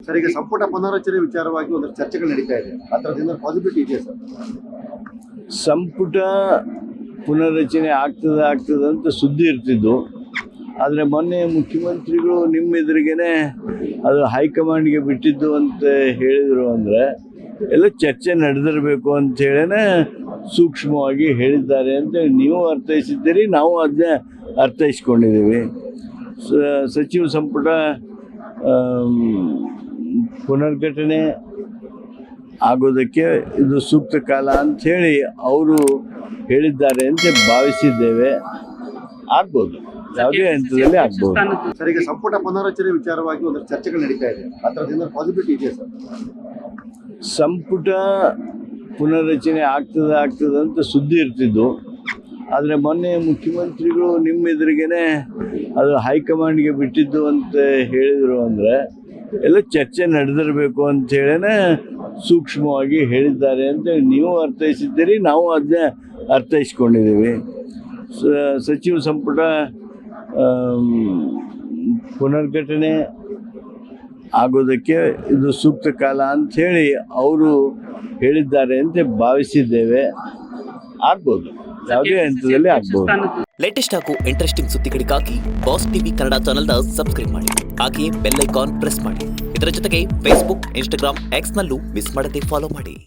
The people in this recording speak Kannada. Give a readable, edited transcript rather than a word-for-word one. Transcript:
ಸರ್, ಈಗ ಸಂಪುಟ ಪುನರಚನೆ ವಿಚಾರವಾಗಿ ಒಂದು ಚರ್ಚೆಗಳು ನಡೀತಾ ಇದೆ. ಆ ಥರದಿಂದ ಪಾಸಿಬಿಲಿಟಿ ಇದೆಯಾ ಸರ್? ಸಂಪುಟ ಪುನರ್ರಚನೆ ಆಗ್ತದೆ ಅಂತ ಸುದ್ದಿ ಇರ್ತಿದ್ದು. ಆದರೆ ಮೊನ್ನೆ ಮುಖ್ಯಮಂತ್ರಿಗಳು ನಿಮ್ಮ ಎದುರಿಗೇನೆ ಅದು ಹೈಕಮಾಂಡ್ಗೆ ಬಿಟ್ಟಿದ್ದು ಅಂತ ಹೇಳಿದರು. ಅಂದರೆ ಎಲ್ಲ ಚರ್ಚೆ ನಡೆದಿರಬೇಕು ಅಂತೇಳೇ ಸೂಕ್ಷ್ಮವಾಗಿ ಹೇಳಿದ್ದಾರೆ ಅಂತ ನೀವು ಅರ್ಥೈಸಿದ್ದೀರಿ, ನಾವು ಅದನ್ನೇ ಅರ್ಥೈಸ್ಕೊಂಡಿದ್ದೀವಿ. ಸಚಿವ ಸಂಪುಟ ಪುನರ್ಘಟನೆ ಆಗೋದಕ್ಕೆ ಇದು ಸೂಕ್ತ ಕಾಲ ಅಂಥೇಳಿ ಅವರು ಹೇಳಿದ್ದಾರೆ ಅಂತ ಭಾವಿಸಿದ್ದೇವೆ. ಆಗ್ಬೋದು, ಯಾವುದೇ ಹಂತದಲ್ಲಿ ಆಗ್ಬೋದು. ಸರ್, ಈಗ ಸಂಪುಟ ಪುನರಚನೆ ವಿಚಾರವಾಗಿ ಒಂದು ಚರ್ಚೆಗಳು ನಡೀತಾ ಇದೆ. ಆ ಥರದಿಂದ ಪಾಸಿಬಿಲಿಟಿ ಇದೆಯಾ ಸರ್? ಸಂಪುಟ ಪುನರ್ರಚನೆ ಆಗ್ತದೆ ಅಂತ ಸುದ್ದಿ ಇರ್ತಿದ್ದು. ಆದರೆ ಮೊನ್ನೆ ಮುಖ್ಯಮಂತ್ರಿಗಳು ನಿಮ್ಮ ಎದುರಿಗೇನೆ ಅದು ಹೈಕಮಾಂಡ್ಗೆ ಬಿಟ್ಟಿದ್ದು ಅಂತ ಹೇಳಿದರು. ಅಂದರೆ ಎಲ್ಲ ಚರ್ಚೆ ನಡೆದಿರಬೇಕು ಅಂತೇಳೇ ಸೂಕ್ಷ್ಮವಾಗಿ ಹೇಳಿದ್ದಾರೆ ಅಂತ ನೀವು ಅರ್ಥೈಸಿದ್ದೀರಿ, ನಾವು ಅದನ್ನೇ ಅರ್ಥೈಸ್ಕೊಂಡಿದ್ದೀವಿ. ಸಚಿವ ಸಂಪುಟ ಪುನರ್ಘಟನೆ ಆಗೋದಕ್ಕೆ ಇದು ಸೂಕ್ತ ಕಾಲ ಅಂಥೇಳಿ ಅವರು ಹೇಳಿದ್ದಾರೆ ಅಂತ ಭಾವಿಸಿದ್ದೇವೆ. ಆಗ್ಬೋದು, ಯಾವುದೇ ಹಂತದಲ್ಲಿ ಆಗ್ಬೋದು. ಲೇಟೆಸ್ಟ್ ಹಾಗೂ ಇಂಟ್ರೆಸ್ಟಿಂಗ್ ಸುದ್ದಿಗಳಿಗಾಗಿ ಬಾಸ್ ಟಿವಿ ಕನ್ನಡ ಚಾನೆಲ್ನ ಸಬ್ಸ್ಕ್ರೈಬ್ ಮಾಡಿ. ಹಾಗೆಯೇ ಬೆಲ್ ಐಕಾನ್ ಪ್ರೆಸ್ ಮಾಡಿ. ಇದರ ಜೊತೆಗೆ ಫೇಸ್ಬುಕ್, ಇನ್ಸ್ಟಾಗ್ರಾಮ್, ಎಕ್ಸ್ನಲ್ಲೂ ಮಿಸ್ ಮಾಡದೆ ಫಾಲೋ ಮಾಡಿ.